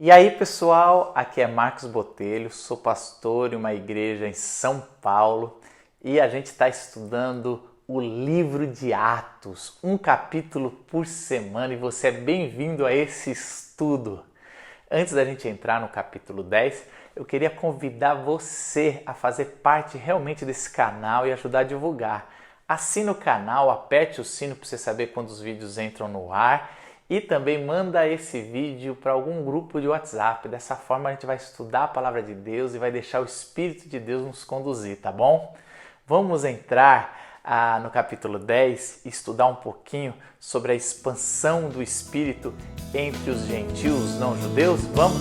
E aí pessoal, aqui é Marcos Botelho, sou pastor em uma igreja em São Paulo e a gente está estudando o livro de Atos, um capítulo por semana, e você é bem-vindo a esse estudo. Antes da gente entrar no capítulo 10, eu queria convidar você a fazer parte realmente desse canal e ajudar a divulgar. Assine o canal, aperte o sino para você saber quando os vídeos entram no ar e também manda esse vídeo para algum grupo de WhatsApp. Dessa forma a gente vai estudar a palavra de Deus e vai deixar o Espírito de Deus nos conduzir, tá bom? Vamos entrar no capítulo 10 e estudar um pouquinho sobre a expansão do Espírito entre os gentios não judeus? Vamos?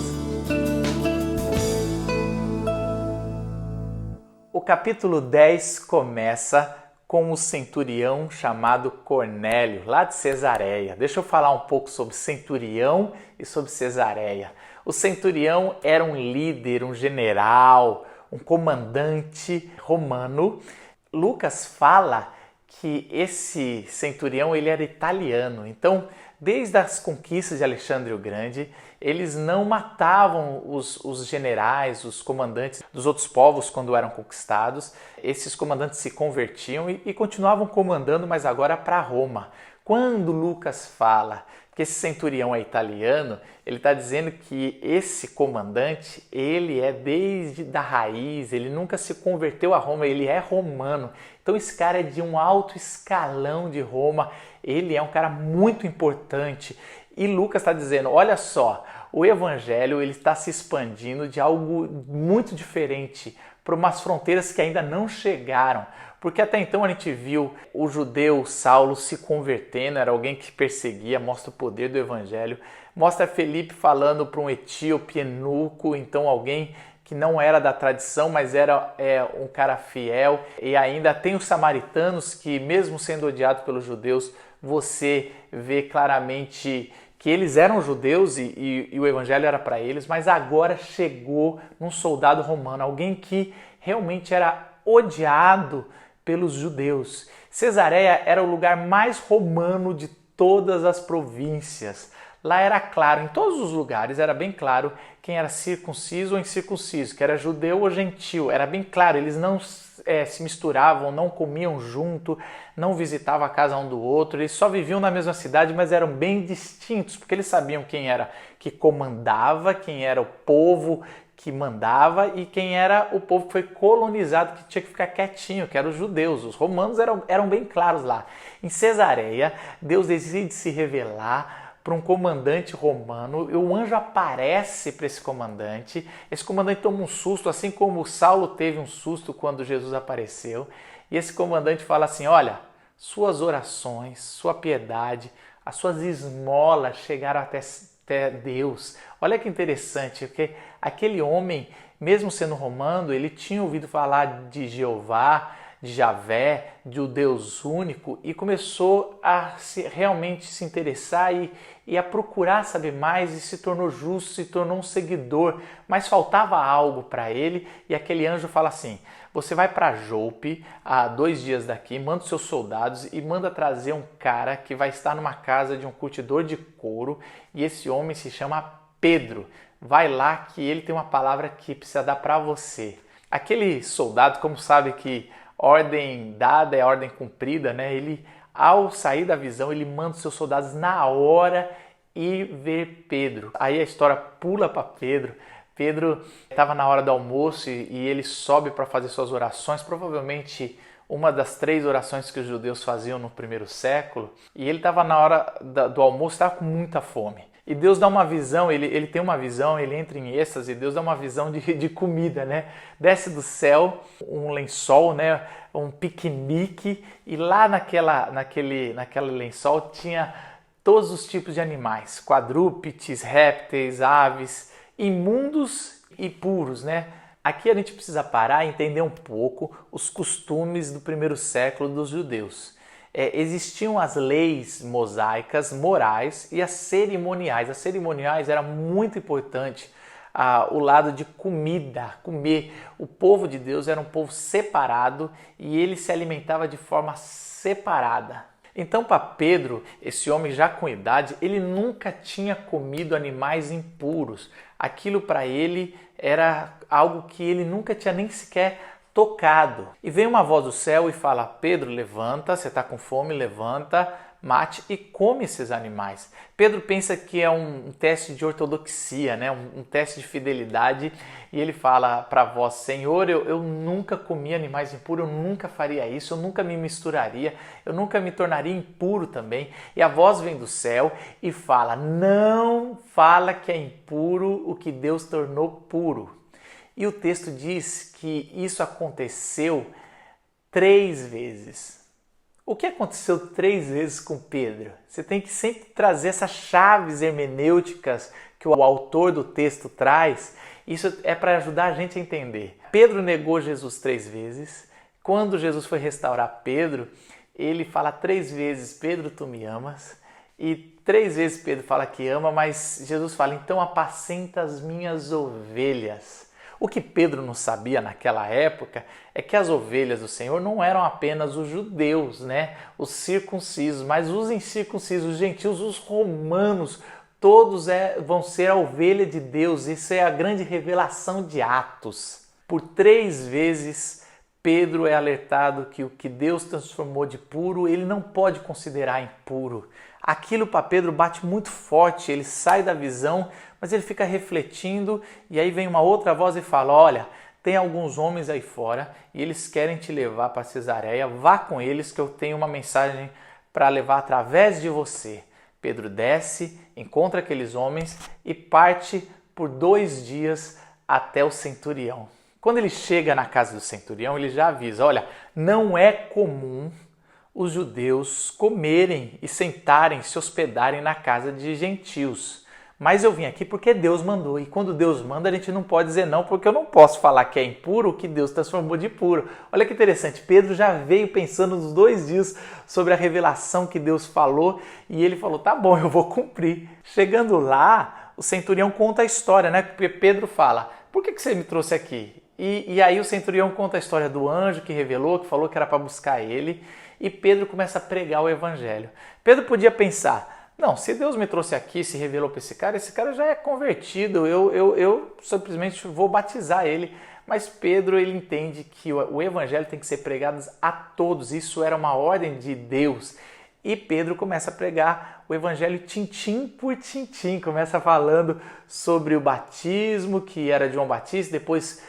O capítulo 10 começa com o centurião chamado Cornélio, lá de Cesareia. Deixa eu falar um pouco sobre centurião e sobre Cesareia. O centurião era um líder, um general, um comandante romano. Lucas fala que esse centurião ele era italiano. Então, desde as conquistas de Alexandre o Grande, eles não matavam os generais, os comandantes dos outros povos quando eram conquistados. Esses comandantes se convertiam e continuavam comandando, mas agora para Roma. Quando Lucas fala que esse centurião é italiano, ele está dizendo que esse comandante, ele é desde da raiz, ele nunca se converteu a Roma, ele é romano. Então esse cara é de um alto escalão de Roma, ele é um cara muito importante. E Lucas está dizendo, olha só, o evangelho ele está se expandindo de algo muito diferente para umas fronteiras que ainda não chegaram. Porque até então a gente viu o judeu Saulo se convertendo, era alguém que perseguia, mostra o poder do evangelho. Mostra Felipe falando para um etíope eunuco, então alguém que não era da tradição, mas era um cara fiel. E ainda tem os samaritanos que, mesmo sendo odiados pelos judeus, você vê claramente que eles eram judeus e o evangelho era para eles, mas agora chegou um soldado romano, alguém que realmente era odiado pelos judeus. Cesareia era o lugar mais romano de todas as províncias. Lá era claro, em todos os lugares era bem claro quem era circunciso ou incircunciso, que era judeu ou gentil, era bem claro, eles não se misturavam, não comiam junto, não visitavam a casa um do outro, eles só viviam na mesma cidade, mas eram bem distintos, porque eles sabiam quem era que comandava, quem era o povo que mandava e quem era o povo que foi colonizado, que tinha que ficar quietinho, que eram os judeus. Os romanos eram bem claros lá. Em Cesareia, Deus decide se revelar para um comandante romano, e o anjo aparece para esse comandante toma um susto, assim como Saulo teve um susto quando Jesus apareceu, e esse comandante fala assim, olha, suas orações, sua piedade, as suas esmolas chegaram até Deus. Olha que interessante, porque aquele homem, mesmo sendo romano, ele tinha ouvido falar de Jeová, de Javé, de um Deus único, e começou a realmente se interessar e a procurar saber mais, e se tornou justo, se tornou um seguidor, mas faltava algo para ele, e aquele anjo fala assim, você vai para Jope, a 2 dias daqui, manda os seus soldados e manda trazer um cara que vai estar numa casa de um curtidor de couro, e esse homem se chama Pedro. Vai lá que ele tem uma palavra que precisa dar para você. Aquele soldado, como sabe que ordem dada é ordem cumprida, né? Ele, ao sair da visão, ele manda os seus soldados na hora e ver Pedro. Aí a história pula para Pedro. Pedro estava na hora do almoço e ele sobe para fazer suas orações, provavelmente uma das 3 orações que os judeus faziam no primeiro século. E ele estava na hora do almoço, estava com muita fome. E Deus dá uma visão, ele tem uma visão, ele entra em êxtase, Deus dá uma visão de comida, né? Desce do céu um lençol, né? Um piquenique, e lá naquele lençol tinha todos os tipos de animais, quadrúpedes, répteis, aves, imundos e puros, né? Aqui a gente precisa parar e entender um pouco os costumes do primeiro século dos judeus. Existiam as leis mosaicas, morais, e as cerimoniais. As cerimoniais era muito importante, o lado de comida, comer. O povo de Deus era um povo separado e ele se alimentava de forma separada. Então, para Pedro, esse homem já com idade, ele nunca tinha comido animais impuros. Aquilo para ele era algo que ele nunca tinha nem sequer tocado. E vem uma voz do céu e fala: Pedro, levanta, você está com fome, levanta, mate e come esses animais. Pedro pensa que é um teste de ortodoxia, né? um teste de fidelidade, e ele fala para a voz: Senhor, eu nunca comi animais impuros, eu nunca faria isso, eu nunca me misturaria, eu nunca me tornaria impuro também. E a voz vem do céu e fala: não fala que é impuro o que Deus tornou puro. E o texto diz que isso aconteceu 3 vezes. O que aconteceu 3 vezes com Pedro? Você tem que sempre trazer essas chaves hermenêuticas que o autor do texto traz. Isso é para ajudar a gente a entender. Pedro negou Jesus 3 vezes. Quando Jesus foi restaurar Pedro, ele fala 3 vezes: Pedro, tu me amas. E 3 vezes Pedro fala que ama, mas Jesus fala: então apacenta as minhas ovelhas. O que Pedro não sabia naquela época é que as ovelhas do Senhor não eram apenas os judeus, né? Os circuncisos, mas os incircuncisos, os gentios, os romanos, todos vão ser a ovelha de Deus. Isso é a grande revelação de Atos. Por 3 vezes Pedro é alertado que o que Deus transformou de puro, ele não pode considerar impuro. Aquilo para Pedro bate muito forte, ele sai da visão, mas ele fica refletindo, e aí vem uma outra voz e fala: olha, tem alguns homens aí fora e eles querem te levar para Cesareia, vá com eles que eu tenho uma mensagem para levar através de você. Pedro desce, encontra aqueles homens e parte por 2 dias até o centurião. Quando ele chega na casa do centurião, ele já avisa: olha, não é comum os judeus comerem e sentarem, se hospedarem na casa de gentios. Mas eu vim aqui porque Deus mandou. E quando Deus manda, a gente não pode dizer não, porque eu não posso falar que é impuro o que Deus transformou de puro. Olha que interessante, Pedro já veio pensando nos 2 dias sobre a revelação que Deus falou, e ele falou: tá bom, eu vou cumprir. Chegando lá, o centurião conta a história, né? Porque Pedro fala: por que você me trouxe aqui? E aí o centurião conta a história do anjo que revelou, que falou que era para buscar ele, e Pedro começa a pregar o evangelho. Pedro podia pensar: não, se Deus me trouxe aqui, se revelou para esse cara já é convertido, eu simplesmente vou batizar ele. Mas Pedro, ele entende que o evangelho tem que ser pregado a todos, isso era uma ordem de Deus. E Pedro começa a pregar o evangelho tintim por tintim, começa falando sobre o batismo, que era de João Batista, depois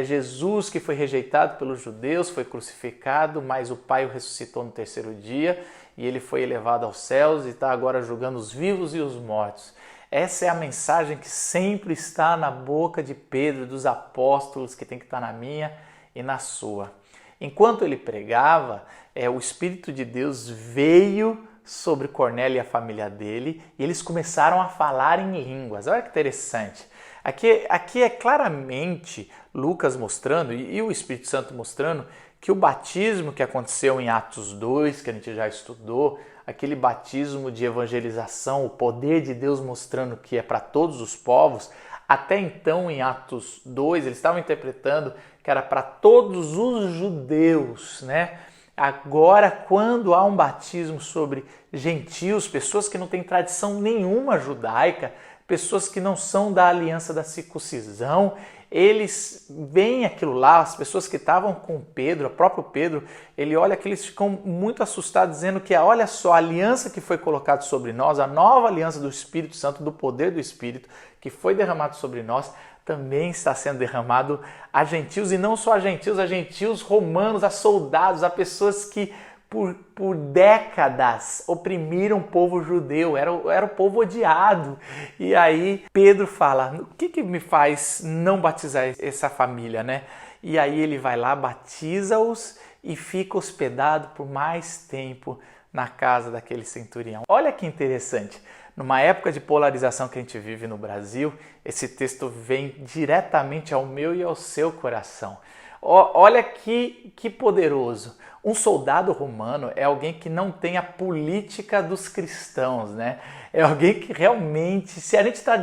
Jesus, que foi rejeitado pelos judeus, foi crucificado, mas o Pai o ressuscitou no 3º dia, e ele foi elevado aos céus e está agora julgando os vivos e os mortos. Essa é a mensagem que sempre está na boca de Pedro, dos apóstolos, que tem que estar na minha e na sua. Enquanto ele pregava, o Espírito de Deus veio sobre Cornélio e a família dele, e eles começaram a falar em línguas. Olha que interessante. Aqui é claramente Lucas mostrando, e o Espírito Santo mostrando, que o batismo que aconteceu em Atos 2, que a gente já estudou, aquele batismo de evangelização, o poder de Deus mostrando que é para todos os povos, até então em Atos 2 eles estavam interpretando que era para todos os judeus, né? Agora, quando há um batismo sobre gentios, pessoas que não têm tradição nenhuma judaica, pessoas que não são da aliança da circuncisão, eles veem aquilo lá, as pessoas que estavam com Pedro, o próprio Pedro, ele olha que eles ficam muito assustados, dizendo que olha só, a aliança que foi colocada sobre nós, a nova aliança do Espírito Santo, do poder do Espírito, que foi derramado sobre nós, também está sendo derramado a gentios, e não só a gentios romanos, a soldados, a pessoas que por décadas oprimiram o povo judeu, era o povo odiado. E aí Pedro fala: o que me faz não batizar essa família, né? E aí ele vai lá, batiza-os e fica hospedado por mais tempo na casa daquele centurião. Olha que interessante. Numa época de polarização que a gente vive no Brasil, esse texto vem diretamente ao meu e ao seu coração. Olha que poderoso. Um soldado romano é alguém que não tem a política dos cristãos, né? É alguém que realmente, se a gente está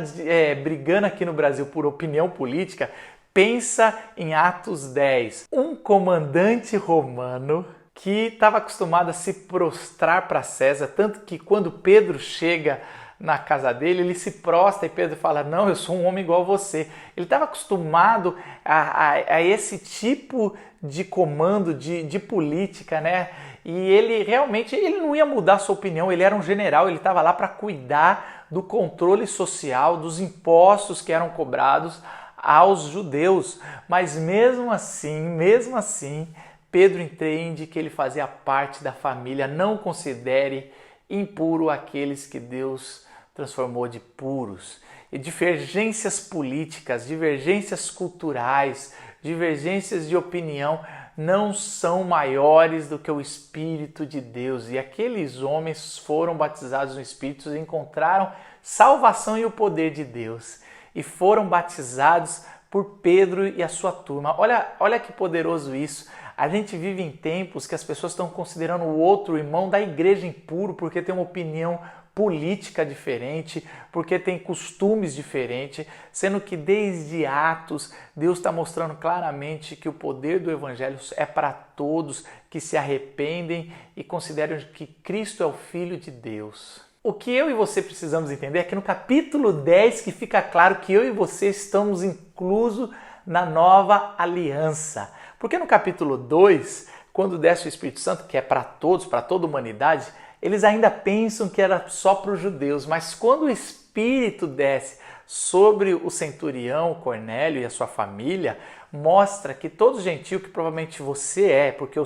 brigando aqui no Brasil por opinião política, pensa em Atos 10. Um comandante romano que estava acostumado a se prostrar para César, tanto que quando Pedro chega na casa dele, ele se prostra e Pedro fala: não, eu sou um homem igual a você. Ele estava acostumado a esse tipo de comando, de política, né? E ele realmente não ia mudar a sua opinião, ele era um general, ele estava lá para cuidar do controle social, dos impostos que eram cobrados aos judeus. Mas mesmo assim, Pedro entende que ele fazia parte da família. Não considere impuro aqueles que Deus transformou de puros. E divergências políticas, divergências culturais, divergências de opinião não são maiores do que o Espírito de Deus. E aqueles homens foram batizados no Espírito e encontraram salvação e o poder de Deus. E foram batizados por Pedro e a sua turma. Olha que poderoso isso. A gente vive em tempos que as pessoas estão considerando o outro irmão da igreja impuro porque tem uma opinião política diferente, porque tem costumes diferentes, sendo que desde Atos Deus está mostrando claramente que o poder do Evangelho é para todos que se arrependem e consideram que Cristo é o Filho de Deus. O que eu e você precisamos entender é que no capítulo 10 que fica claro que eu e você estamos inclusos na nova aliança. Porque no capítulo 2, quando desce o Espírito Santo, que é para todos, para toda a humanidade, eles ainda pensam que era só para os judeus, mas quando o Espírito desce sobre o centurião Cornélio e a sua família, mostra que todo gentio, que provavelmente você é, porque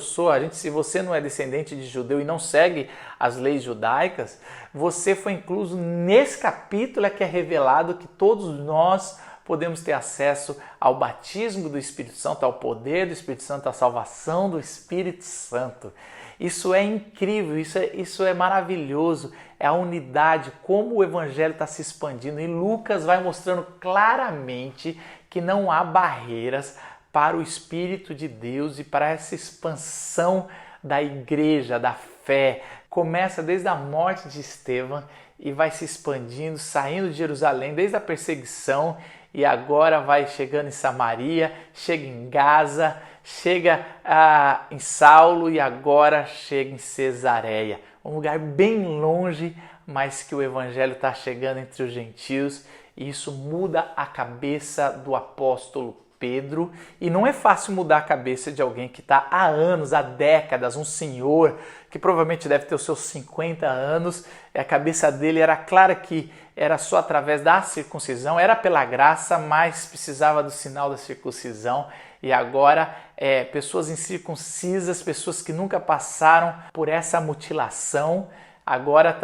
se você não é descendente de judeu e não segue as leis judaicas, você foi incluso nesse capítulo que é revelado que todos nós podemos ter acesso ao batismo do Espírito Santo, ao poder do Espírito Santo, à salvação do Espírito Santo. Isso é incrível, isso é maravilhoso, é a unidade, como o Evangelho está se expandindo. E Lucas vai mostrando claramente que não há barreiras para o Espírito de Deus e para essa expansão da igreja, da fé. Começa desde a morte de Estevão e vai se expandindo, saindo de Jerusalém, desde a perseguição, e agora vai chegando em Samaria, chega em Gaza, chega em Saulo e agora chega em Cesareia. Um lugar bem longe, mas que o Evangelho está chegando entre os gentios, e isso muda a cabeça do apóstolo Pedro. E não é fácil mudar a cabeça de alguém que está há anos, há décadas, um senhor que provavelmente deve ter os seus 50 anos, e a cabeça dele era clara que era só através da circuncisão, era pela graça, mas precisava do sinal da circuncisão. E agora pessoas incircuncisas, pessoas que nunca passaram por essa mutilação, agora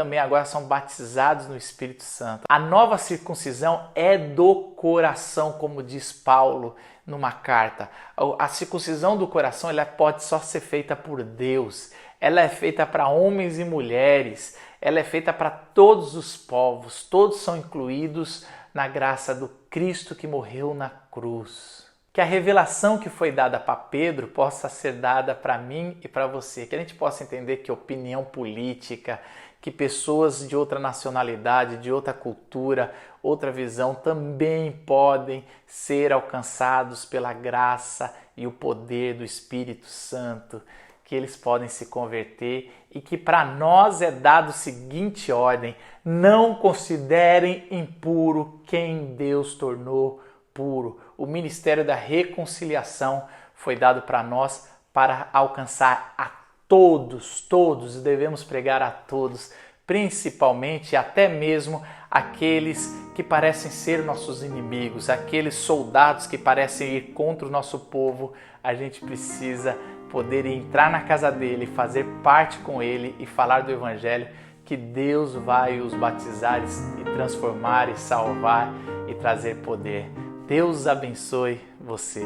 são batizados no Espírito Santo. A nova circuncisão é do coração, como diz Paulo numa carta. A circuncisão do coração ela pode só ser feita por Deus. Ela é feita para homens e mulheres. Ela é feita para todos os povos. Todos são incluídos na graça do Cristo que morreu na cruz. Que a revelação que foi dada para Pedro possa ser dada para mim e para você. Que a gente possa entender que opinião política, que pessoas de outra nacionalidade, de outra cultura, outra visão também podem ser alcançados pela graça e o poder do Espírito Santo. Que eles podem se converter e que para nós é dado a seguinte ordem: não considerem impuro quem Deus tornou puro. O ministério da reconciliação foi dado para nós para alcançar a todos, devemos pregar a todos, principalmente até mesmo aqueles que parecem ser nossos inimigos, aqueles soldados que parecem ir contra o nosso povo. A gente precisa poder entrar na casa dele, fazer parte com ele e falar do Evangelho, que Deus vai os batizar e transformar e salvar e trazer poder. Deus abençoe você.